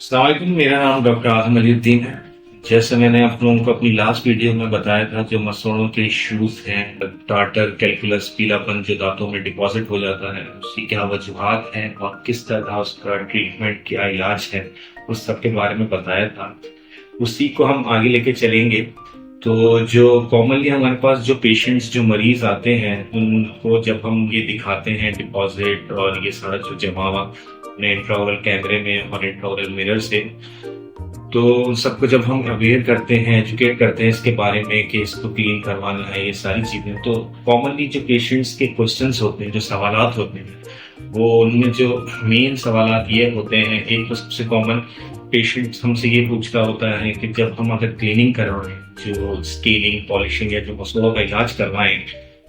अस्सलाम वालेकुम, मेरा नाम डॉक्टर आजम अलीउद्दीन है। जैसे मैंने आप लोगों को अपनी लास्ट वीडियो में बताया था, जो मसलों के इश्यूज हैं, टार्टर, कैलकुलस, पीलापन जो दांतों में डिपॉजिट हो जाता है, उसकी क्या वजूहात हैं और किस तरह उसका ट्रीटमेंट, क्या इलाज है, उस सब के बारे में बताया था। उसी को हम आगे लेके चलेंगे। तो जो कॉमनली हमारे पास जो पेशेंट्स, जो मरीज आते हैं, उनको जब हम ये दिखाते हैं डिपॉजिट और ये सारा जो जमा हुआ अपने इंट्राओरल कैमरे में और इंट्राओरल मिरर से, तो उन सबको जब हम अवेयर करते हैं, एजुकेट करते हैं इसके बारे में कि इसको क्लीन करवाना है, ये सारी चीजें, तो कॉमनली जो पेशेंट्स के क्वेश्चंस होते हैं, जो सवालात होते हैं, वो उनमें जो मेन सवालात ये होते हैं। एक तो सबसे कॉमन पेशेंट हमसे ये पूछता होता है कि जब हम अगर क्लीनिंग करवाएं, जो स्केलिंग, पॉलिशिंग या जो मसलों का इलाज करवाएं,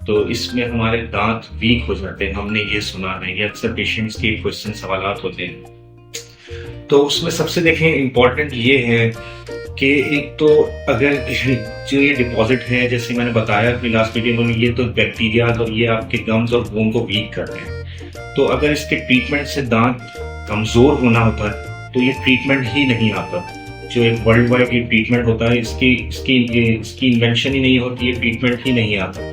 तो इसमें हमारे दांत वीक हो जाते हैं, हमने ये सुना है। ये अक्सर पेशेंट्स के क्वेश्चन सवालात होते हैं। तो उसमें सबसे देखें इम्पोर्टेंट ये है कि एक तो अगर जो ये डिपॉजिट है, जैसे मैंने बताया अपनी लास्ट वीडियो में, ये तो बैक्टीरिया और ये आपके गम्स और बोन को वीक करते हैं। तो अगर इसके ट्रीटमेंट से दांत कमजोर होना होता है तो ये ट्रीटमेंट ही नहीं आता। जो एक वर्ल्ड वाइड ये ट्रीटमेंट होता है, इसकी इन्वेंशन ही नहीं होती, ये ट्रीटमेंट ही नहीं आता।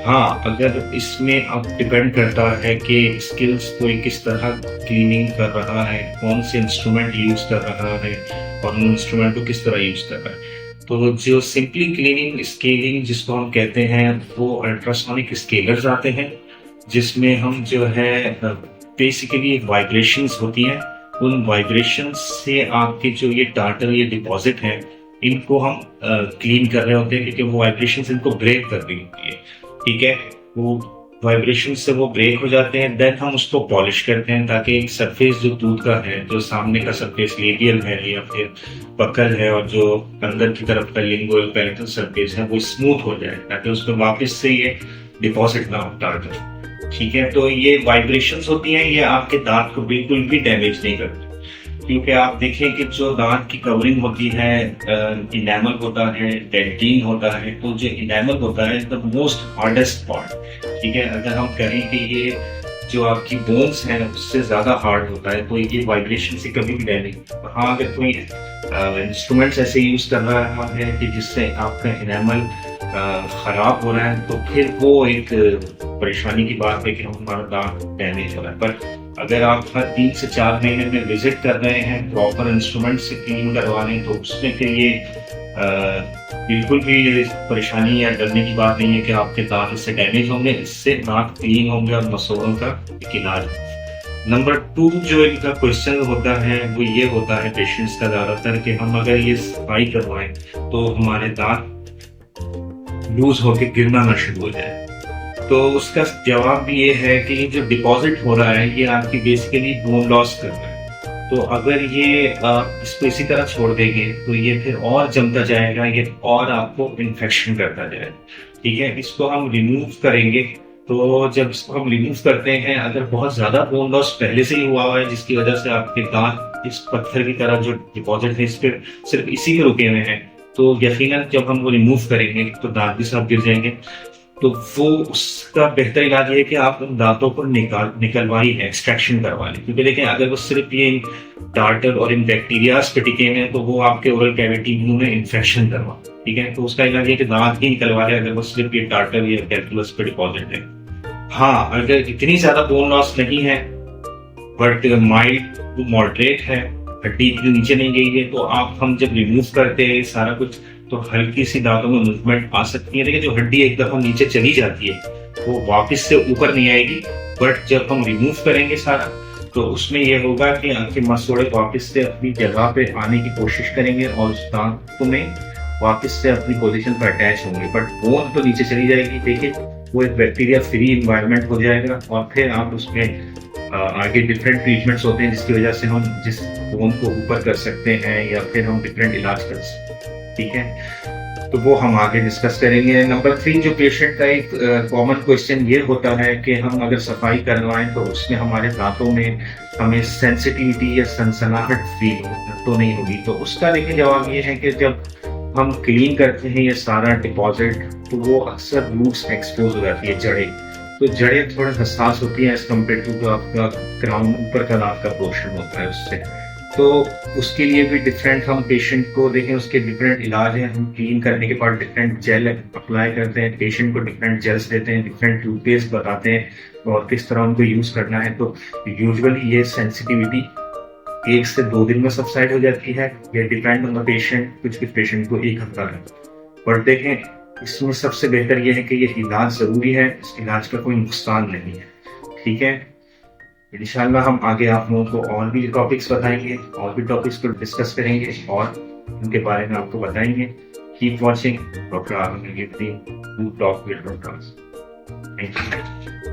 हाँ, अगर इसमें अब डिपेंड करता है कि स्किल्स कोई किस तरह क्लीनिंग कर रहा है, कौन से इंस्ट्रूमेंट यूज कर रहा है और उन इंस्ट्रूमेंट को किस तरह यूज कर रहा है। तो जो सिंपली क्लीनिंग स्केलिंग जिसको हम कहते हैं, वो अल्ट्रासोनिक स्केलर्स आते हैं, जिसमें हम जो है बेसिकली वाइब्रेशंस होती हैं। उन वाइब्रेशंस से आपके जो ये टार्टर, ये डिपॉजिट है, इनको हम क्लीन कर रहे होते हैं, क्योंकि वो वाइब्रेशंस इनको ब्रेक कर रही होती है। ठीक है, वो वाइब्रेशन से वो ब्रेक हो जाते हैं। देन हम उसको पॉलिश करते हैं ताकि एक सरफेस जो दूध का है, जो सामने का सरफेस लेबियल है या फिर बकल है, और जो अंदर की तरफ का लिंगुअल पैलेटल सरफेस है, वो स्मूथ हो जाए, ताकि उसमें वापस से ये डिपॉजिट ना हो टार्टर। ठीक है, तो ये वाइब्रेशंस होती हैं, ये आपके दांत को बिल्कुल भी डैमेज नहीं करती। क्योंकि आप देखें कि जो दांत की कवरिंग होती है, इनेमल होता है, डेंटिन होता है, तो जो इनेमल होता है द मोस्ट हार्डेस्ट पार्ट। ठीक है, अगर हम कहें कि ये जो आपकी बोन्स हैं उससे ज्यादा हार्ड होता है, तो ये वाइब्रेशन से कभी भी डैमेज। हाँ, अगर कोई इंस्ट्रूमेंट्स ऐसे यूज कर रहा है कि जिससे आपका इनेमल खराब हो रहा है, तो फिर वो एक परेशानी की बात है कि हमारा दांत डैमेज हो रहा है। पर अगर आप हर 3 से 4 महीने में विजिट कर रहे हैं, प्रॉपर इंस्ट्रूमेंट से क्लीन करवा रहे हैं, तो उसमें फिर ये बिल्कुल भी परेशानी या डरने की बात नहीं है कि आपके दांत इससे डैमेज होंगे। इससे दांत क्लीन होंगे और मसलों का एक इलाज। नंबर 2 जो इनका क्वेश्चन होता है वो ये होता है पेशेंट्स का ज्यादातर, कि हम अगर ये सफाई करवाएं तो हमारे दांत लूज होके गिरना ना शुरू हो जाए। तो उसका जवाब भी ये है कि जो डिपॉजिट हो रहा है, ये आपकी बेसिकली बोन लॉस कर रहा है। तो अगर ये इसको इसी तरह छोड़ देंगे तो ये फिर और जमता जाएगा, ये और आपको इन्फेक्शन करता जाएगा। ठीक है, इसको हम रिमूव करेंगे। तो जब इसको हम रिमूव करते हैं, अगर बहुत ज्यादा बोन लॉस पहले से ही हुआ है, जिसकी वजह से आपके दांत इस पत्थर की तरह जो डिपॉजिट है इस पर सिर्फ इसी में रुके हुए हैं, तो यकीनन जब हम वो रिमूव करेंगे तो दांत भी साफ गिर जाएंगे। तो वो उसका बेहतर इलाज ये है कि आप उन दांतों को निकलवाई है, एक्सट्रैक्शन करवा लें। क्योंकि देखें, अगर वो सिर्फ ये टार्टर और इन बैक्टीरियाज पे टिके हुए हैं, तो वो आपके ओरल कैविटी में इन्फेक्शन करवा। ठीक है, तो उसका इलाज ये कि दांत ही निकलवा लें, अगर वो सिर्फ ये टार्टर या कैलकुलस पे डिपॉजिट है। हाँ, अगर इतनी ज्यादा बोन लॉस नहीं है, बट माइल्ड टू मॉडरेट है, हड्डी इतनी नीचे नहीं गई है, तो हम जब रिमूव करते हैं सारा कुछ, तो हल्की सी दांतों में मूवमेंट आ सकती है। लेकिन जो हड्डी एक दफा नीचे चली जाती है वो वापस से ऊपर नहीं आएगी। बट जब हम रिमूव करेंगे सारा, तो उसमें यह होगा कि आपके मसूड़े वापस से अपनी जगह पे आने की कोशिश करेंगे और उस दांतों में वापस से अपनी पोजीशन पर अटैच होंगे। बट बोन तो नीचे चली जाएगी। देखिए, वो एक बैक्टीरिया फ्री इन्वायरमेंट हो जाएगा, और फिर आप उसमें आगे डिफरेंट ट्रीटमेंट्स होते हैं जिसकी वजह से हम जिस बोन को ऊपर कर सकते हैं, या फिर हम डिफरेंट इलाज कर सकते हैं। ठीक है, तो वो हम आगे डिस्कस करेंगे। नंबर 3 जो पेशेंट का एक कॉमन क्वेश्चन ये होता है कि हम अगर सफाई करवाएं तो उसमें हमारे दांतों में हमें सेंसिटिविटी या सनसनाहट फील तो नहीं होगी। तो उसका देखिए जवाब ये है कि जब हम क्लीन करते हैं ये सारा डिपॉजिट, तो वो अक्सर रूट्स एक्सपोज हो जाती है, जड़ें। तो जड़ें थोड़े हसास होती हैं एज कम्पेयर टू जो आपका क्राउन ऊपर का दांत का पोर्शन होता है उससे। तो उसके लिए भी डिफरेंट हम पेशेंट को देखें, उसके डिफरेंट इलाज हैं। हम क्लीन करने के बाद डिफरेंट जेल अप्लाई करते हैं, पेशेंट को डिफरेंट जेल्स देते हैं, डिफरेंट टूथपेस्ट बताते हैं और किस तरह उनको यूज करना है। तो यूजुअली ये सेंसिटिविटी 1 से 2 दिन में सबसाइड हो जाती है। ये डिपेंड ऑन द पेशेंट, कुछ कुछ पेशेंट को 1 हफ्ता लगता है। पर देखें, इसमें सबसे बेहतर ये है कि ये इलाज जरूरी है, इस इलाज का कोई नुकसान नहीं है। ठीक है, इंशाल्लाह हम आगे आप लोगों को और भी टॉपिक्स बताएंगे, और भी टॉपिक्स को डिस्कस करेंगे और उनके बारे में आपको बताएंगे। Keep watching doctor Aamir talk with doctors. Thank you.